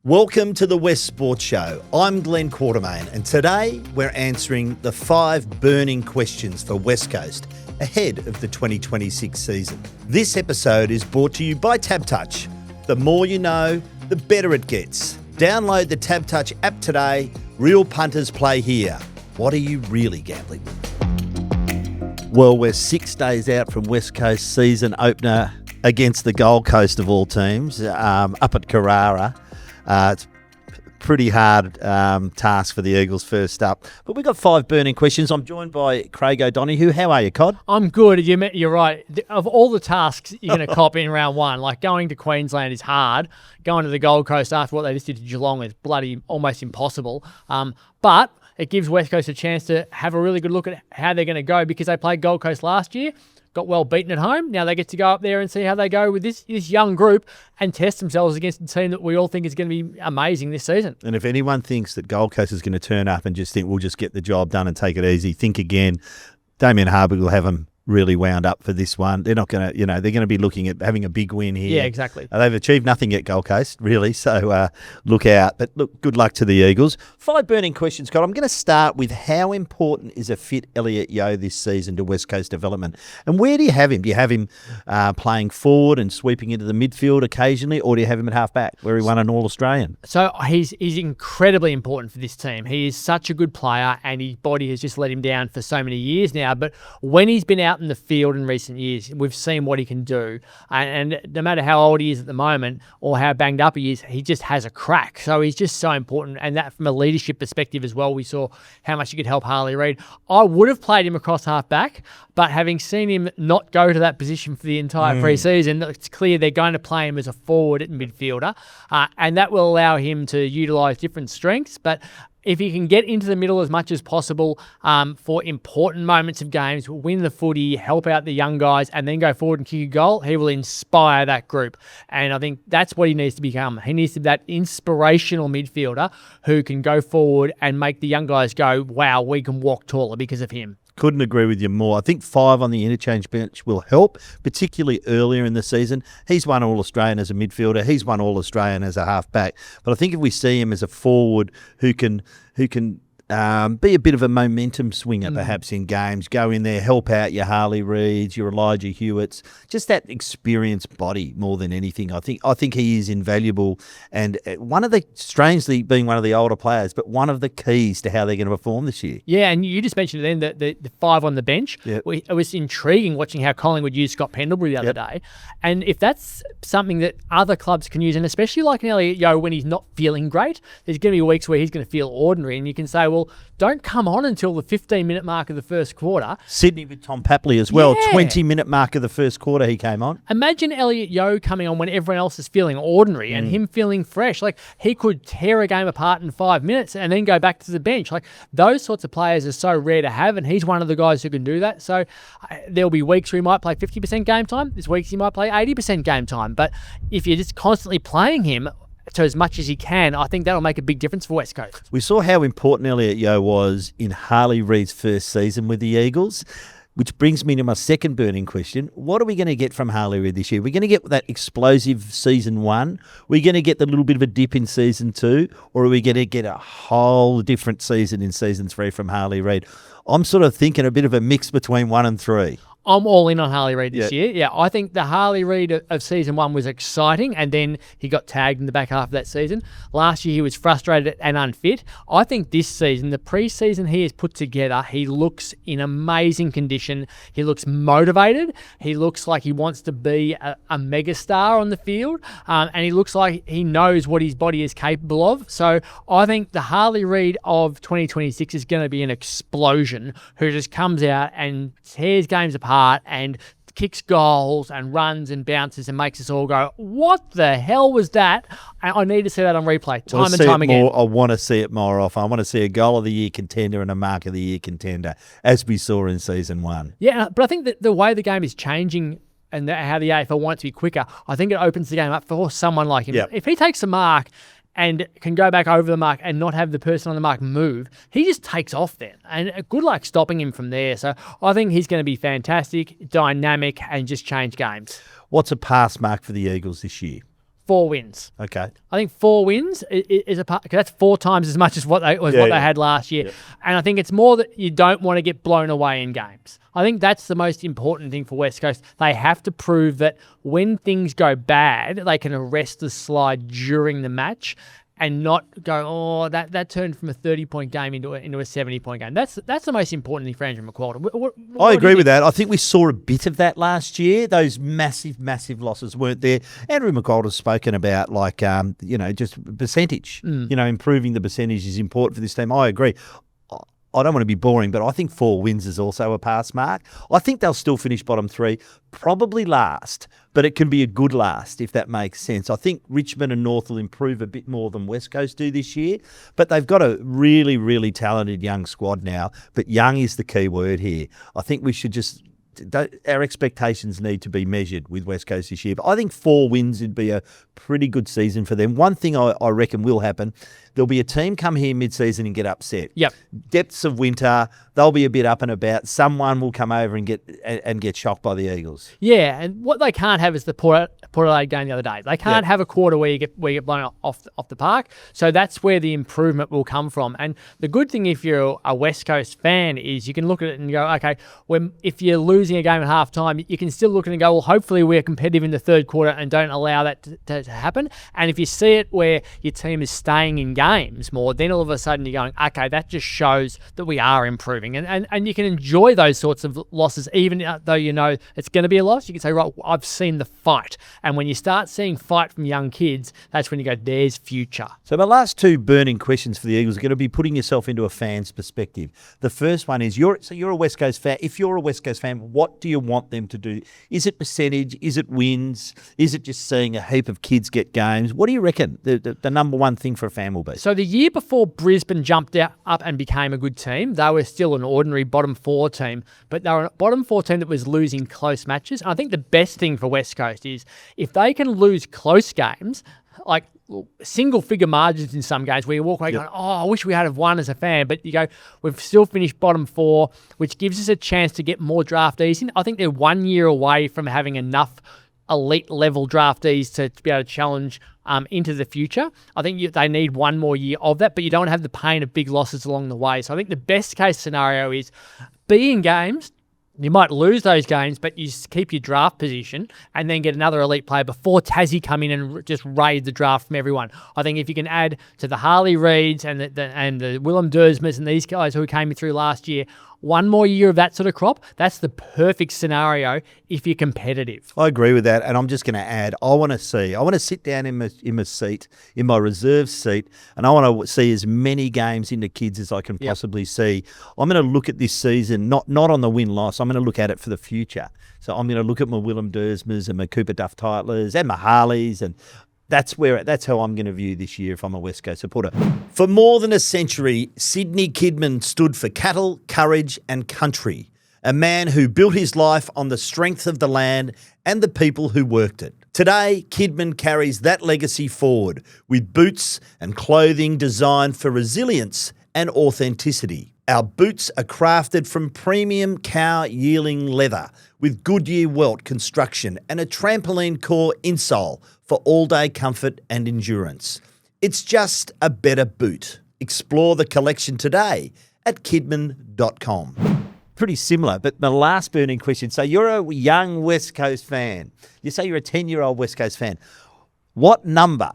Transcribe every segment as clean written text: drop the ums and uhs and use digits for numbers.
Welcome to the West Sports Show. I'm Glen Quartermain, and today we're answering the 5 burning questions for West Coast ahead of the 2026 season. This episode is brought to you by TabTouch. The more you know, the better it gets. Download the TabTouch app today. Real punters play here. What are you really gambling with? Well, we're 6 days out from West Coast season opener against the Gold Coast of all teams, up at Carrara. It's a pretty hard task for the Eagles first up. But we've got 5 burning questions. I'm joined by Craig O'Donoghue. How are you, Cod? I'm good. You're right. Of all the tasks you're going to cop in round one, like going to Queensland is hard. Going to the Gold Coast after what they just did to Geelong is bloody almost impossible. But it gives West Coast a chance to have a really good look at how they're going to go because they played Gold Coast last year. Got well beaten at home. Now they get to go up there and see how they go with this young group and test themselves against a team that we all think is going to be amazing this season. And if anyone thinks that Gold Coast is going to turn up and just think we'll just get the job done and take it easy, think again. Damien Harbour will have them really wound up for this one. They're not going to, they're going to be looking at having a big win here. Yeah, exactly. They've achieved nothing at Gold Coast, really, so look out. But look, good luck to the Eagles. 5 burning questions, Scott. I'm going to start with how important is a fit Elliot Yeo this season to West Coast development? And where do you have him? Do you have him playing forward and sweeping into the midfield occasionally, or do you have him at half-back, where he won an All-Australian? So he's incredibly important for this team. He is such a good player, and his body has just let him down for so many years now. But when he's been out in the field in recent years, we've seen what he can do. And no matter how old he is at the moment or how banged up he is, he just has a crack. So he's just so important. And that from a leadership perspective as well, we saw how much he could help Harley Reid. I would have played him across half-back, but having seen him not go to that position for the entire pre-season, it's clear they're going to play him as a forward at midfielder. And that will allow him to utilise different strengths. But if he can get into the middle as much as possible for important moments of games, win the footy, help out the young guys, and then go forward and kick a goal, he will inspire that group. And I think that's what he needs to become. He needs to be that inspirational midfielder who can go forward and make the young guys go, wow, we can walk taller because of him. Couldn't agree with you more. I think 5 on the interchange bench will help, particularly earlier in the season. He's won All-Australian as a midfielder. He's won All-Australian as a half-back. But I think if we see him as a forward who can be a bit of a momentum swinger perhaps in games, go in there, help out your Harley Reids, your Elijah Hewitts, just that experienced body more than anything. I think he is invaluable, and strangely being one of the older players, but one of the keys to how they're going to perform this year. Yeah, and you just mentioned then the 5 on the bench. Yep. It was intriguing watching how Collingwood used Scott Pendlebury the other day, and if that's something that other clubs can use, and especially like an Elliot Yeo when he's not feeling great, there's going to be weeks where he's going to feel ordinary, and you can say, well, don't come on until the 15-minute mark of the first quarter. Sydney with Tom Papley as well. 20-minute mark of the first quarter he came on. Imagine Elliot Yeo coming on when everyone else is feeling ordinary and him feeling fresh. Like, he could tear a game apart in 5 minutes and then go back to the bench. Like, those sorts of players are so rare to have, and he's one of the guys who can do that. So there'll be weeks where he might play 50% game time. There's weeks he might play 80% game time. But if you're just constantly playing him to as much as he can, I think that'll make a big difference for West Coast. We saw how important Elliot Yeo was in Harley Reid's first season with the Eagles, which brings me to my second burning question. What are we going to get from Harley Reid this year? We're going to get that explosive season 1? We're going to get the little bit of a dip in season 2? Or are we going to get a whole different season in season 3 from Harley Reid? I'm sort of thinking a bit of a mix between 1 and 3. I'm all in on Harley Reid this year. Yeah, I think the Harley Reid of season 1 was exciting, and then he got tagged in the back half of that season. Last year, he was frustrated and unfit. I think this season, the pre-season he has put together, he looks in amazing condition. He looks motivated. He looks like he wants to be a megastar on the field, and he looks like he knows what his body is capable of. So I think the Harley Reid of 2026 is going to be an explosion who just comes out and tears games apart and kicks goals and runs and bounces and makes us all go, what the hell was that? I need to see that on replay time and time again. I want to see it more often. I want to see a goal of the year contender and a mark of the year contender, as we saw in season 1. Yeah, but I think that the way the game is changing and how the AFL want it to be quicker, I think it opens the game up for someone like him. Yep. If he takes a mark and can go back over the mark and not have the person on the mark move, he just takes off then. And good luck stopping him from there. So I think he's going to be fantastic, dynamic, and just change games. What's a pass mark for the Eagles this year? 4 wins. Okay. I think 4 wins is a part, because that's 4 times as much as what they had last year. Yeah. And I think it's more that you don't want to get blown away in games. I think that's the most important thing for West Coast. They have to prove that when things go bad, they can arrest the slide during the match and not go, that turned from a 30-point game into a 70-point game. That's the most important thing for Andrew McQualter. I agree with that. I think we saw a bit of that last year. Those massive, massive losses weren't there. Andrew McQualter's spoken about, just percentage. Improving the percentage is important for this team. I agree. I don't want to be boring, but I think 4 wins is also a pass mark. I think they'll still finish bottom 3, probably last, but it can be a good last, if that makes sense. I think Richmond and North will improve a bit more than West Coast do this year, but they've got a really, really talented young squad now, but young is the key word here. I think we should just... Our expectations need to be measured with West Coast this year. But I think 4 wins would be a pretty good season for them. One thing I reckon will happen, there'll be a team come here mid-season and get upset. Yep. Depths of winter, they'll be a bit up and about. Someone will come over and get shocked by the Eagles. Yeah, and what they can't have is the Port Adelaide game the other day. They can't have a quarter where you get blown off the park. So that's where the improvement will come from. And the good thing if you're a West Coast fan is you can look at it and go, okay, if you're losing a game at half time, you can still look at it and go, well, hopefully we're competitive in the third quarter and don't allow that to happen. And if you see it where your team is staying in games more, then all of a sudden you're going, okay, that just shows that we are improving. And you can enjoy those sorts of losses, even though you know it's going to be a loss. You can say, right, I've seen the fight. And when you start seeing fight from young kids, that's when you go, there's future. So my last 2 burning questions for the Eagles are going to be putting yourself into a fan's perspective. The first one is, you're a West Coast fan. If you're a West Coast fan, what do you want them to do? Is it percentage? Is it wins? Is it just seeing a heap of kids get games? What do you reckon the number one thing for a fan will be? So the year before Brisbane jumped up and became a good team, they were still an ordinary bottom 4 team, but they were a bottom 4 team that was losing close matches. And I think the best thing for West Coast is if they can lose close games, like single-figure margins in some games where you walk away going, I wish we had have won as a fan, but you go, we've still finished bottom 4, which gives us a chance to get more draftees in. I think they're 1 year away from having enough elite-level draftees to be able to challenge into the future. I think they need 1 more year of that, but you don't have the pain of big losses along the way. So I think the best-case scenario is be in games. You might lose those games, but you keep your draft position and then get another elite player before Tassie come in and just raid the draft from everyone. I think if you can add to the Harley Reids and the Willem Dersmers and these guys who came through last year, 1 more year of that sort of crop, that's the perfect scenario if you're competitive. I agree with that, and I'm just going to add, I want to sit down in my seat, in my reserve seat, and I want to see as many games into kids as I can possibly see. I'm going to look at this season, not on the win-loss, I'm going to look at it for the future. So I'm going to look at my Willem Dersmers and my Cooper Duff Titlers and my Harleys, and that's how I'm going to view this year if I'm a West Coast supporter. For more than a century, Sidney Kidman stood for cattle, courage and country, a man who built his life on the strength of the land and the people who worked it. Today, Kidman carries that legacy forward with boots and clothing designed for resilience and authenticity. Our boots are crafted from premium cow yearling leather with Goodyear welt construction and a trampoline core insole for all-day comfort and endurance. It's just a better boot. Explore the collection today at kidman.com. Pretty similar, but my last burning question. So you're a young West Coast fan. You say you're a 10-year-old West Coast fan. What number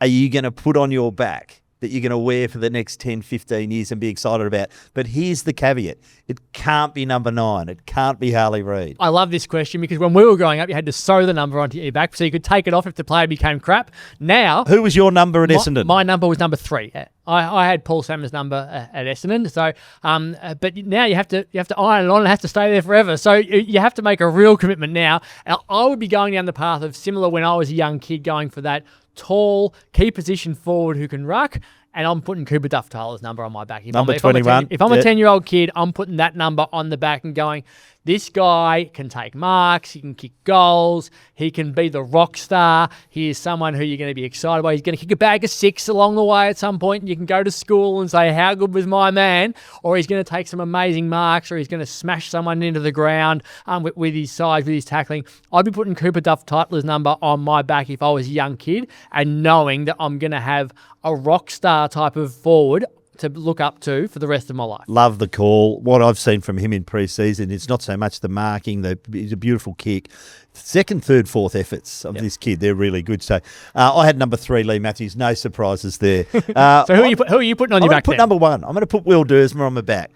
are you going to put on your back that you're going to wear for the next 10, 15 years and be excited about? But here's the caveat. It can't be number 9. It can't be Harley Reid. I love this question because when we were growing up, you had to sew the number onto your back so you could take it off if the player became crap. Now... Who was your number at Essendon? My number was number 3. I had Paul Salmon's number at Essendon. So, but now you have to iron it on and it has to stay there forever. So you have to make a real commitment now. I would be going down the path of similar when I was a young kid, going for that tall, key position forward who can ruck and I'm putting Cooper Duff Tyler's number on my back. Number 21. If I'm a 10-year-old kid, I'm putting that number on the back and going, this guy can take marks, he can kick goals, he can be the rock star. He is someone who you're going to be excited by. He's going to kick a bag of 6 along the way at some point, and you can go to school and say, how good was my man? Or he's going to take some amazing marks, or he's going to smash someone into the ground with his size, with his tackling. I'd be putting Cooper Duff Tyler's number on my back if I was a young kid, and knowing that I'm going to have a rock star type of forward to look up to for the rest of my life. Love the call. What I've seen from him in pre-season, it's not so much the marking, it's a beautiful kick. Second, third, fourth efforts of this kid, they're really good. So I had number 3, Lee Matthews. No surprises there. So who are you putting on your back? I'm going to put number 1. I'm going to put Will Dersmer on my back.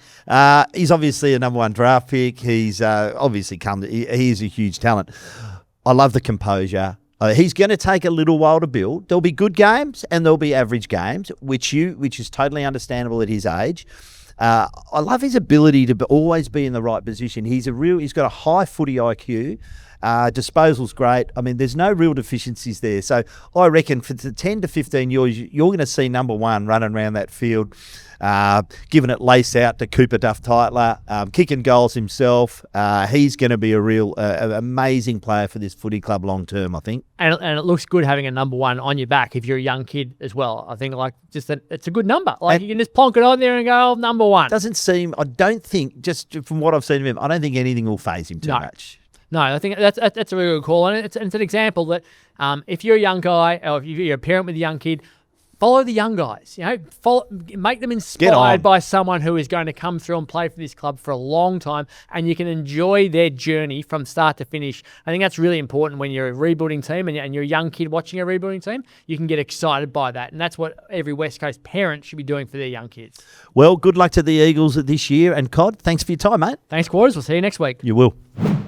He's obviously a number 1 draft pick. He's obviously he is a huge talent. I love the composure. He's going to take a little while to build. There'll be good games and there'll be average games, which is totally understandable at his age. I love his ability to always be in the right position. He's got a high footy IQ. Disposal's great. I mean, there's no real deficiencies there. So I reckon for the 10 to 15 years, you're going to see number 1 running around that field, giving it lace out to Cooper Duff Tyler, kicking goals himself. He's going to be a real amazing player for this footy club long term, I think. And it looks good having a number 1 on your back if you're a young kid as well. I think just that it's a good number. You can just plonk it on there and go, number 1. I don't think, just from what I've seen of him, I don't think anything will faze him too much. No, I think that's a really good call. And it's an example that if you're a young guy or if you're a parent with a young kid, follow the young guys. Make them inspired by someone who is going to come through and play for this club for a long time, and you can enjoy their journey from start to finish. I think that's really important when you're a rebuilding team and you're a young kid watching a rebuilding team. You can get excited by that, and that's what every West Coast parent should be doing for their young kids. Well, good luck to the Eagles this year, and Cod, thanks for your time, mate. Thanks, Quarters. We'll see you next week. You will.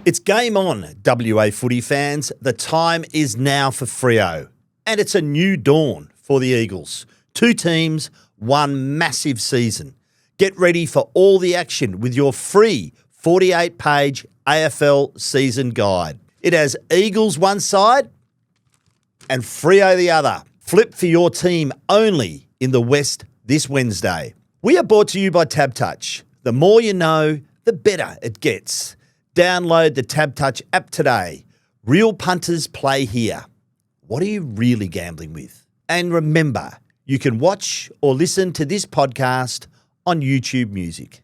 It's game on, WA footy fans. The time is now for Freo, and it's a new dawn for the Eagles. 2 teams, 1 massive season. Get ready for all the action with your free 48-page AFL season guide. It has Eagles one side and Freo the other. Flip for your team only in the West this Wednesday. We are brought to you by TabTouch. The more you know, the better it gets. Download the TabTouch app today. Real punters play here. What are you really gambling with? And remember, you can watch or listen to this podcast on YouTube Music.